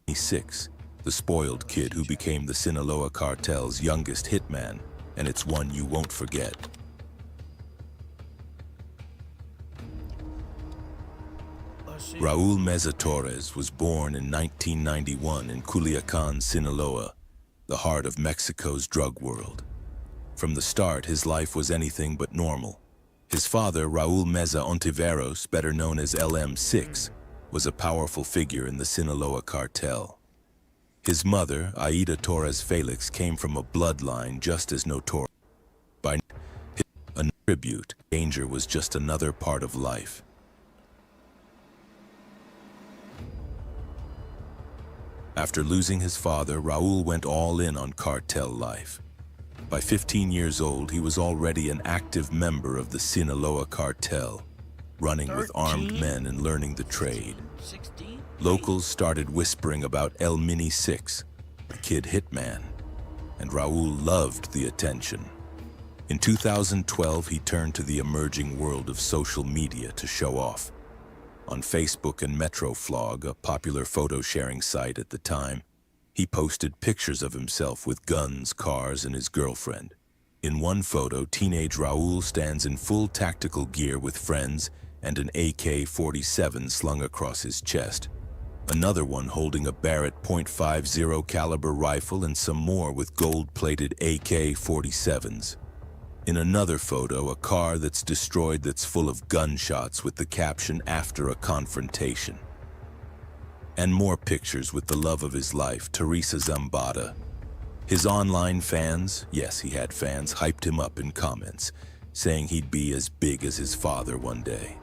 26, the spoiled kid who became the Sinaloa cartel's youngest hitman, and it's one you won't forget. Raul Meza Torres was born in 1991 in Culiacan, Sinaloa, the heart of Mexico's drug world. From the start, his life was anything but normal. His father, Raul Meza Ontiveros, better known as LM6, was a powerful figure in the Sinaloa cartel. His mother, Aida Torres Felix, came from a bloodline just as notorious. By a tribute, danger was just another part of life. After losing his father, Raul went all in on cartel life. By 15 years old, he was already an active member of the Sinaloa cartel, running with armed men and learning the trade. 16? Locals started whispering about El Mini 6, the kid hitman, and Raul loved the attention. In 2012, he turned to the emerging world of social media to show off. On Facebook and Metroflog, a popular photo-sharing site at the time, he posted pictures of himself with guns, cars, and his girlfriend. In one photo, teenage Raul stands in full tactical gear with friends and an AK-47 slung across his chest. Another one holding a Barrett .50 caliber rifle and some more with gold-plated AK-47s. In another photo, a car that's destroyed that's full of gunshots with the caption, "After a confrontation." And more pictures with the love of his life, Teresa Zambada. His online fans, yes, he had fans, hyped him up in comments, saying he'd be as big as his father one day.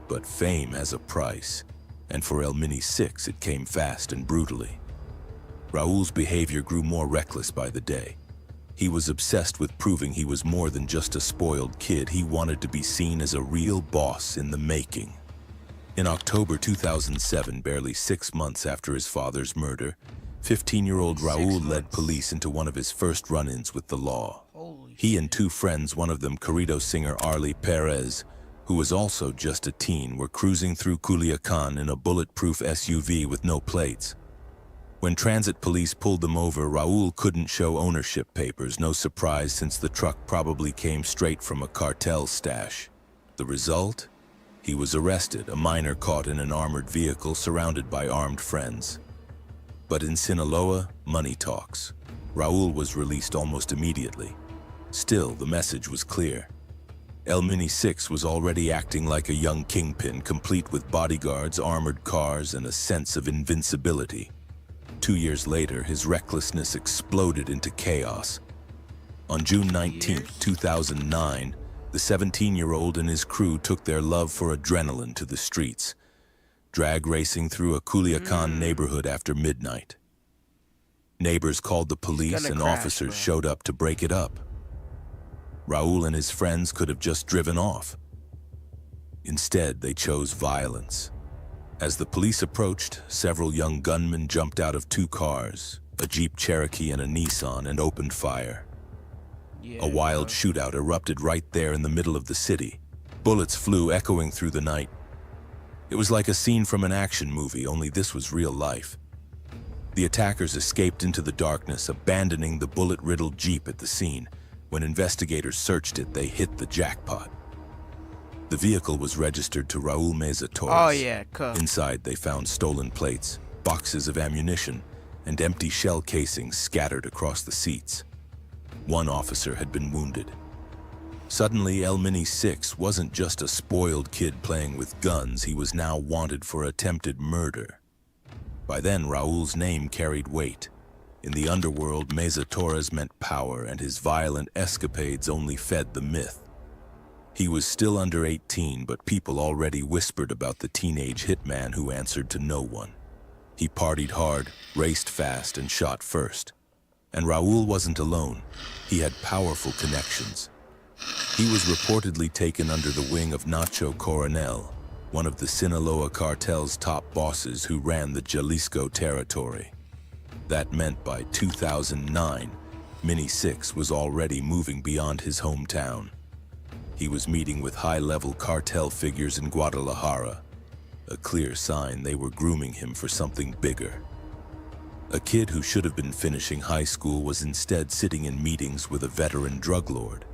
But fame has a price, and for El Mini 6 it came fast and brutally. Raul's behavior grew more reckless by the day. He was obsessed with proving he was more than just a spoiled kid. He wanted to be seen as a real boss in the making. In October 2007, barely 6 months after his father's murder, 15-year-old Raul led police into one of his first run-ins with the law. He and two friends, one of them corrido singer Arlie Perez, who was also just a teen, were cruising through Culiacan in a bulletproof SUV with no plates. When transit police pulled them over, Raul couldn't show ownership papers, no surprise since the truck probably came straight from a cartel stash. The result? He was arrested, a minor caught in an armored vehicle surrounded by armed friends. But in Sinaloa, money talks. Raul was released almost immediately. Still, the message was clear. El Mini 6 was already acting like a young kingpin, complete with bodyguards, armored cars, and a sense of invincibility. 2 years later, his recklessness exploded into chaos. On June 19, 2009, the 17-year-old and his crew took their love for adrenaline to the streets, drag racing through a Culiacan neighborhood after midnight. Neighbors called the police and officers showed up to break it up. Raul and his friends could have just driven off. Instead, they chose violence. As the police approached, several young gunmen jumped out of two cars, a Jeep Cherokee and a Nissan, and opened fire. A wild shootout erupted right there in the middle of the city. Bullets flew echoing through the night. It was like a scene from an action movie, only this was real life. The attackers escaped into the darkness, abandoning the bullet-riddled Jeep at the scene. When investigators searched it, they hit the jackpot. The vehicle was registered to Raul Meza Torres. Oh yeah, cool. Inside, they found stolen plates, boxes of ammunition, and empty shell casings scattered across the seats. One officer had been wounded. Suddenly, El Mini 6 wasn't just a spoiled kid playing with guns, he was now wanted for attempted murder. By then, Raul's name carried weight. In the underworld, Meza Torres meant power, and his violent escapades only fed the myth. He was still under 18, but people already whispered about the teenage hitman who answered to no one. He partied hard, raced fast, and shot first. And Raul wasn't alone. He had powerful connections. He was reportedly taken under the wing of Nacho Coronel, one of the Sinaloa cartel's top bosses who ran the Jalisco territory. That meant by 2009, Mini 6 was already moving beyond his hometown. He was meeting with high-level cartel figures in Guadalajara, a clear sign they were grooming him for something bigger. A kid who should have been finishing high school was instead sitting in meetings with a veteran drug lord.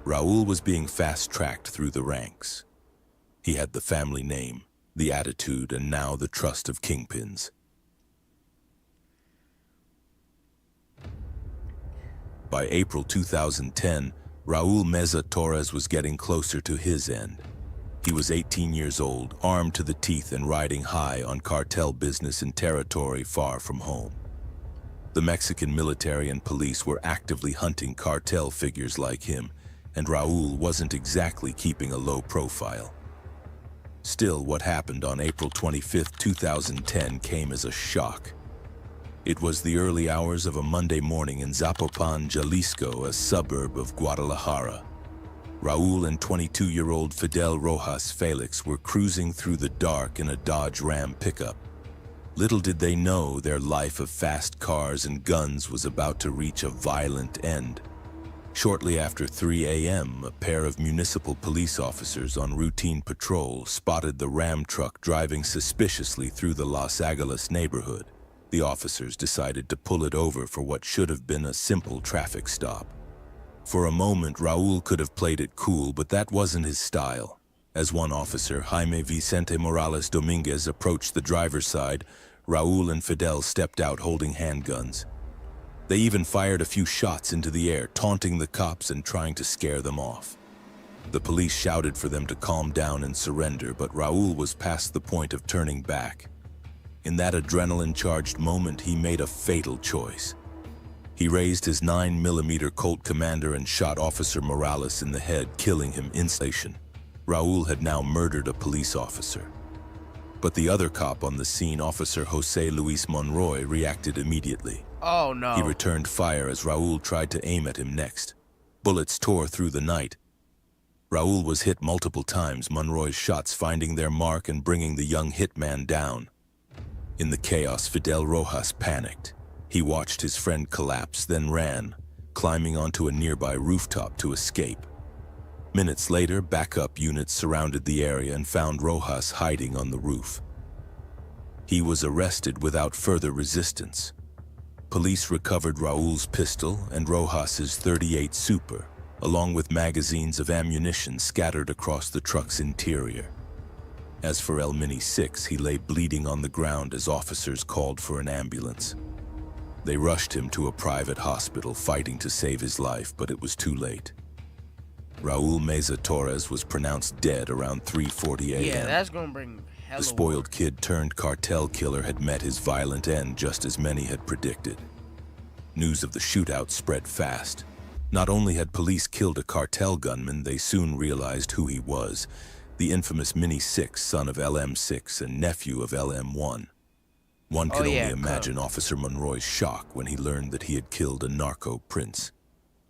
Raul was being fast-tracked through the ranks. He had the family name, the attitude, and now the trust of kingpins. By April 2010, Raul Meza Torres was getting closer to his end. He was 18 years old, armed to the teeth and riding high on cartel business in territory far from home. The Mexican military and police were actively hunting cartel figures like him, and Raul wasn't exactly keeping a low profile. Still, what happened on April 25, 2010 came as a shock. It was the early hours of a Monday morning in Zapopan, Jalisco, a suburb of Guadalajara. Raul and 22-year-old Fidel Rojas Felix were cruising through the dark in a Dodge Ram pickup. Little did they know their life of fast cars and guns was about to reach a violent end. Shortly after 3 a.m., a pair of municipal police officers on routine patrol spotted the Ram truck driving suspiciously through the Los Aguilas neighborhood. The officers decided to pull it over for what should have been a simple traffic stop. For a moment, Raul could have played it cool, but that wasn't his style. As one officer, Jaime Vicente Morales Dominguez, approached the driver's side, Raul and Fidel stepped out holding handguns. They even fired a few shots into the air, taunting the cops and trying to scare them off. The police shouted for them to calm down and surrender, but Raul was past the point of turning back. In that adrenaline-charged moment, he made a fatal choice. He raised his 9mm Colt Commander and shot Officer Morales in the head, killing him instantly. Raul had now murdered a police officer. But the other cop on the scene, Officer Jose Luis Monroy, reacted immediately. Oh no. He returned fire as Raul tried to aim at him next. Bullets tore through the night. Raul was hit multiple times, Monroy's shots finding their mark and bringing the young hitman down. In the chaos, Fidel Rojas panicked. He watched his friend collapse, then ran, climbing onto a nearby rooftop to escape. Minutes later, backup units surrounded the area and found Rojas hiding on the roof. He was arrested without further resistance. Police recovered Raul's pistol and Rojas's .38 Super, along with magazines of ammunition scattered across the truck's interior. As for El Mini 6, he lay bleeding on the ground as officers called for an ambulance. They rushed him to a private hospital, fighting to save his life, but it was too late. Raul Meza Torres was pronounced dead around 3:40 a.m. Yeah, that's gonna bring hella The spoiled work. kid turned cartel killer had met his violent end just as many had predicted. News of the shootout spread fast. Not only had police killed a cartel gunman, they soon realized who he was, the infamous Mini 6, son of LM6 and nephew of LM1. One could only imagine Officer Monroy's shock when he learned that he had killed a narco prince.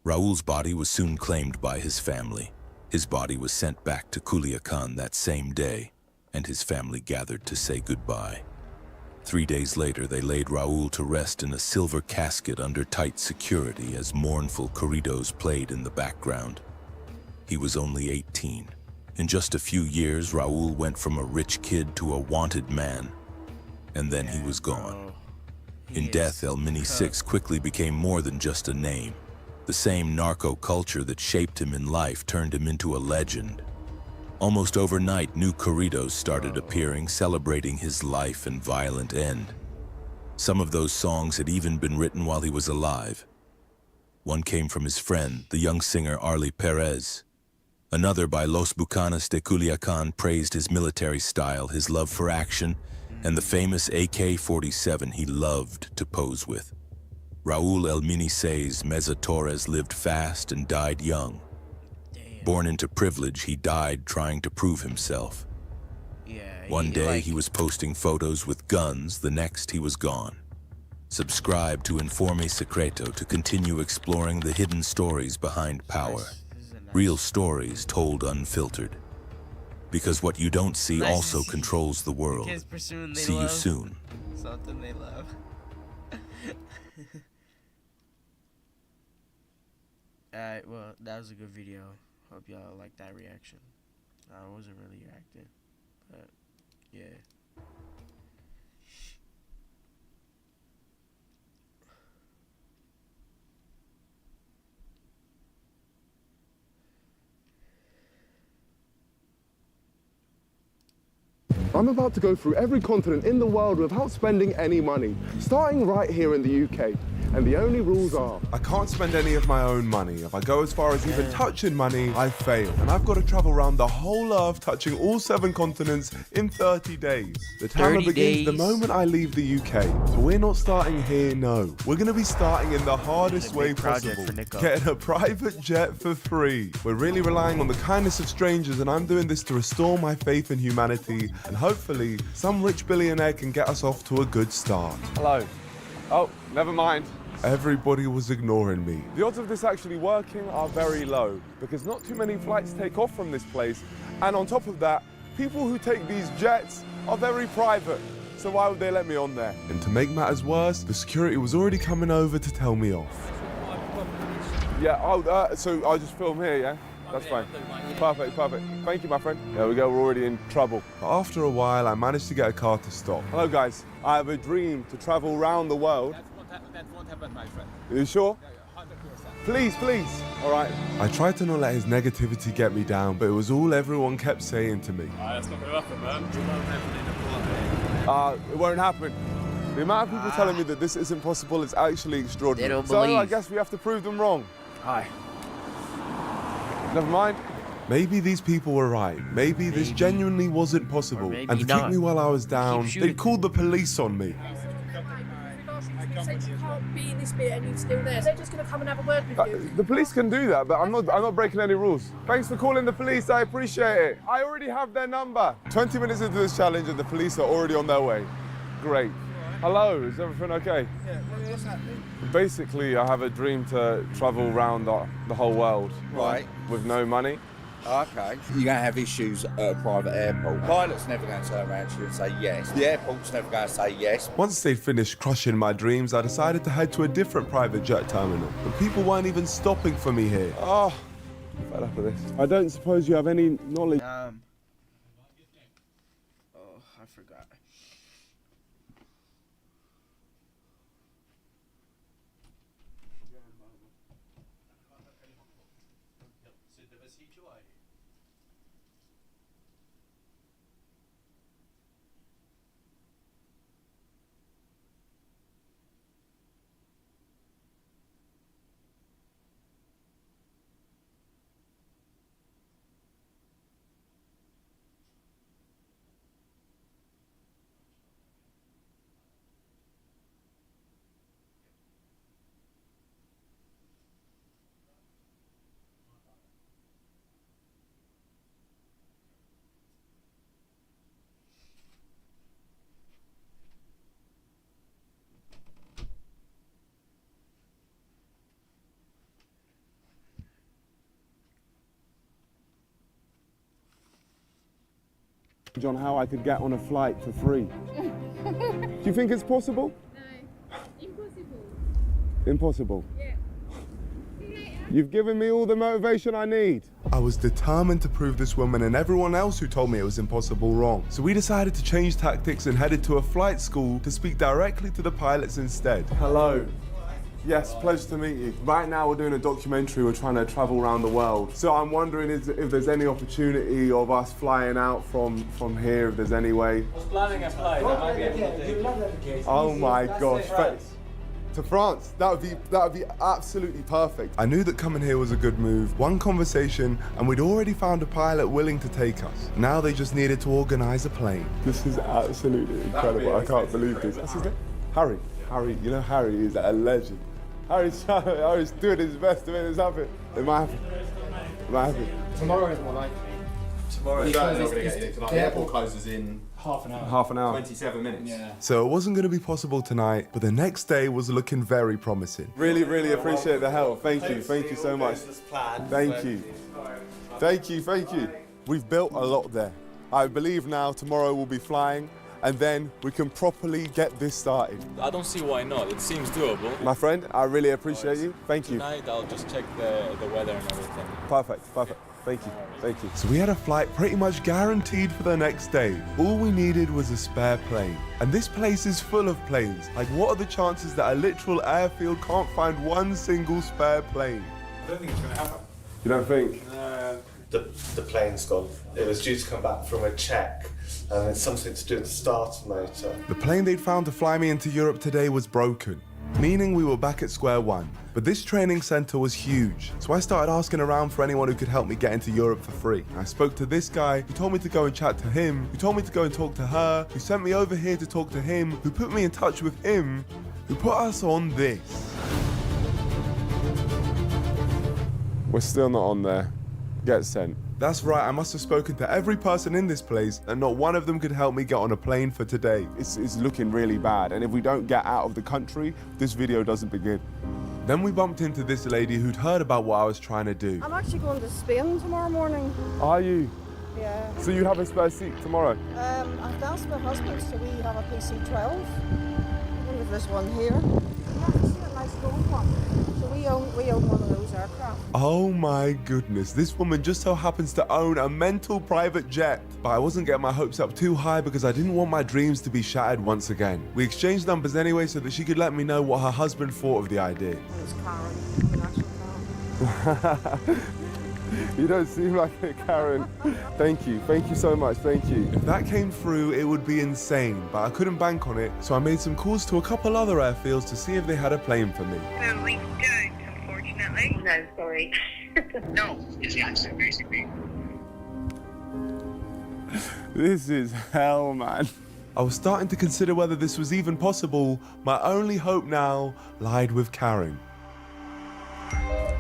Raul's body was soon claimed by his family. His body was sent back to Culiacan that same day, and his family gathered to say goodbye. 3 days later, they laid Raul to rest in a silver casket under tight security as mournful corridos played in the background. He was only 18. In just a few years, Raul went from a rich kid to a wanted man, and then he was gone. In death, El Mini 6 quickly became more than just a name. The same narco culture that shaped him in life turned him into a legend. Almost overnight, new corridos started appearing, celebrating his life and violent end. Some of those songs had even been written while he was alive. One came from his friend, the young singer Arly Perez. Another by Los Bucanas de Culiacan praised his military style, his love for action, and the famous AK-47 he loved to pose with. Raul El Mini 6 Meza Torres lived fast and died young. Born into privilege, he died trying to prove himself. One day he was posting photos with guns, the next he was gone. Subscribe to Informe Secreto to continue exploring the hidden stories behind power. Real stories told unfiltered. Because what you don't see also controls the world. See you soon. Something they love. Alright, well, that was a good video. Hope y'all liked that reaction. I wasn't really reacting, but yeah. I'm about to go through every continent in the world without spending any money, starting right here in the UK. And the only rules are, I can't spend any of my own money. If I go as far as even touching money, I fail. And I've got to travel around the whole earth, touching all 7 continents in 30 days. The timer 30 begins the days. moment I leave the UK. But we're not starting here, no. We're going to be starting in the hardest Big way project possible. for Nico. Getting a private jet for free. We're really relying on the kindness of strangers, and I'm doing this to restore my faith in humanity. And hopefully, some rich billionaire can get us off to a good start. hello. Oh, never mind. Everybody was ignoring me. The odds of this actually working are very low because not too many flights take off from this place. And on top of that, people who take these jets are very private. So why would they let me on there? And to make matters worse, the security was already coming over to tell me off. Yeah, so I'll just film here, yeah? That's fine. Perfect, perfect. Thank you, my friend. There we go, we're already in trouble. But after a while, I managed to get a car to stop. Hello, guys. I have a dream to travel around the world. That won't happen, my friend. Are you sure? 100%. Please, please. All right. I tried to not let his negativity get me down, but it was all everyone kept saying to me. That's not gonna happen, man. It won't happen. The amount of people telling me that this isn't possible is actually extraordinary. They don't so I believe. guess we have to prove them wrong. Hi. Never mind. Maybe these people were right. Maybe this genuinely wasn't possible. maybe And to keep not. me while I was down, shooting. they called the police on me. You said you can't be in this bit and you're still there. They're just going to come and have a word with you. The police can do that, but I'm not breaking any rules. Thanks for calling the police, I appreciate it. I already have their number. 20 minutes into this challenge and the police are already on their way. Great. Hello, is everything okay? Yeah, what's happening? Basically, I have a dream to travel around the whole world. Right. With no money. Okay. You're going to have issues at a private airport. Pilot's never going to turn around to you and say yes. The airport's never going to say yes. Once they'd finished crushing my dreams, I decided to head to a different private jet terminal. But people weren't even stopping for me here. Oh, I'm fed up with this. I don't suppose you have any knowledge. Oh, I forgot. On how I could get on a flight for free. Do you think it's possible? No. Impossible. Impossible. Yeah. You've given me all the motivation I need. I was determined to prove this woman and everyone else who told me it was impossible wrong. So we decided to change tactics and headed to a flight school to speak directly to the pilots instead. Hello. Yes, pleasure to meet you. Right now we're doing a documentary, we're trying to travel around the world. So I'm wondering if there's any opportunity of us flying out from here, if there's any way. I was planning a flight. That might be able to Oh my gosh. To France, that would be absolutely perfect. I knew that coming here was a good move. One conversation and we'd already found a pilot willing to take us. Now they just needed to organize a plane. This is absolutely incredible. I can't believe this. What's his name? Harry. Harry, you know Harry is a legend. Harry's doing his best to make this happen. It might happen. It might happen. Tomorrow is more like. Tomorrow is not going to get you. The airport closes in half an hour. Half an hour. 27 minutes. Yeah. So it wasn't going to be possible tonight, but the next day was looking very promising. Really, really appreciate the help. Thank you so much. Thank you. Thank you. We've built a lot there. I believe now tomorrow we'll be flying and then we can properly get this started. I don't see why not. It seems doable. My friend, I really appreciate you. Thank you. Tonight I'll just check the weather and everything. Perfect. Thank you. So we had a flight pretty much guaranteed for the next day. All we needed was a spare plane. And this place is full of planes. Like, what are the chances that a literal airfield can't find one single spare plane? I don't think it's going to happen. You don't think? the plane's gone. It was due to come back from a check, and it's something to do with the starter motor. The plane they'd found to fly me into Europe today was broken, meaning we were back at square one. But this training center was huge, so I started asking around for anyone who could help me get into Europe for free. I spoke to this guy, who told me to go and chat to him, who told me to go and talk to her, who sent me over here to talk to him, who put me in touch with him, who put us on this. We're still not on there. Get sent. That's right, I must have spoken to every person in this place and not one of them could help me get on a plane for today. It's looking really bad, and if we don't get out of the country, this video doesn't begin. Then we bumped into this lady who'd heard about what I was trying to do. I'm actually going to Spain tomorrow morning. Are you? Yeah. So you have a spare seat tomorrow? I've asked my husband, so we have a PC-12. I wonder if there's one here. Yeah, it's a nice gold one. So we own one of those aircraft. Oh my goodness, this woman just so happens to own a mental private jet. But I wasn't getting my hopes up too high because I didn't want my dreams to be shattered once again. We exchanged numbers anyway so that she could let me know what her husband thought of the idea. It's Karen, an actual Karen. You don't seem like it, Karen. Thank you so much, thank you. If that came through, it would be insane, but I couldn't bank on it, so I made some calls to a couple other airfields to see if they had a plane for me. No, we don't, unfortunately. No, sorry. No, is the answer, basically. This is hell, man. I was starting to consider whether this was even possible. My only hope now lied with Karen.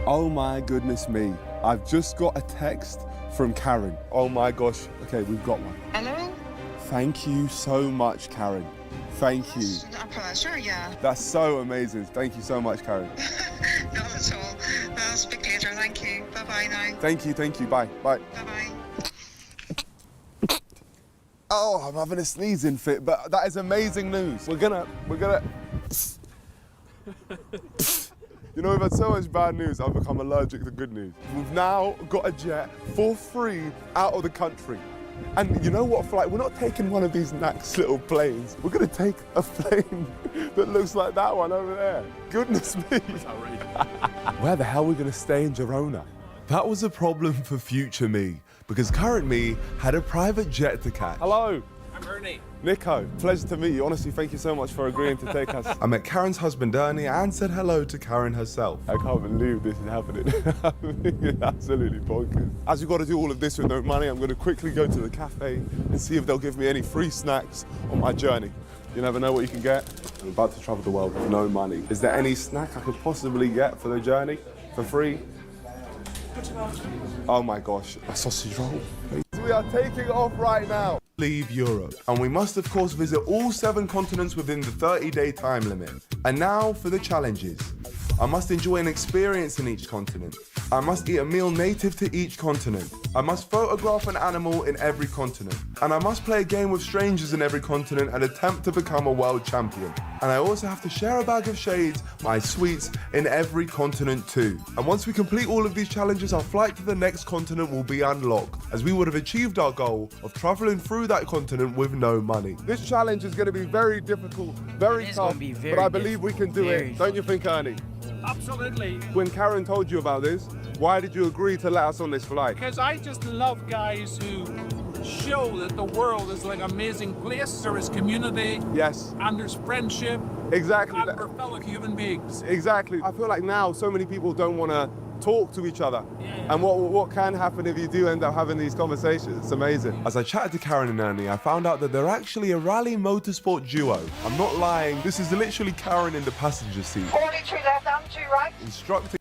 Oh my goodness me. I've just got a text from Karen. Oh my gosh. Okay, we've got one. Hello? Thank you so much, Karen. Thank you. It's a pleasure, yeah. That's so amazing. Thank you so much, Karen. Not at all. I'll speak later, thank you. Bye-bye now. Thank you. Bye. Bye. Bye-bye. Oh, I'm having a sneezing fit, but that is amazing news. We're gonna. You know, we've had so much bad news, I've become allergic to good news. We've now got a jet for free out of the country. And you know what flight? We're not taking one of these nice little planes. We're gonna take a plane that looks like that one over there. Goodness me. Where the hell are we gonna stay in Girona? That was a problem for future me, because current me had a private jet to catch. Hello. I'm Ernie. Nico, pleasure to meet you. Honestly, thank you so much for agreeing to take us. I met Karen's husband, Ernie, and said hello to Karen herself. I can't believe this is happening. It's absolutely bonkers. As we've got to do all of this with no money, I'm going to quickly go to the cafe and see if they'll give me any free snacks on my journey. You never know what you can get. I'm about to travel the world with no money. Is there any snack I could possibly get for the journey for free? Oh my gosh, a sausage roll. We are taking off right now. Leave Europe, and we must of course visit all 7 continents within the 30-day time limit. And now for the challenges. I must enjoy an experience in each continent. I must eat a meal native to each continent. I must photograph an animal in every continent. And I must play a game with strangers in every continent and attempt to become a world champion. And I also have to share a bag of shades, my sweets, in every continent too. And once we complete all of these challenges, our flight to the next continent will be unlocked, as we would have achieved our goal of traveling through that continent with no money. This challenge is going to be very difficult, very tough, but I believe we can do it. Don't you think, Ernie? Absolutely. When Karen told you about this, why did you agree to let us on this flight? Because I just love guys who show that the world is like an amazing place. There is community. Yes. And there's friendship. Exactly. And we're fellow human beings. Exactly. I feel like now so many people don't want to talk to each other. Yeah. And what can happen if you do end up having these conversations? It's amazing. As I chatted to Karen and Ernie, I found out that they're actually a rally motorsport duo. I'm not lying. This is literally Karen in the passenger seat. 42 left and 2 right. Instructing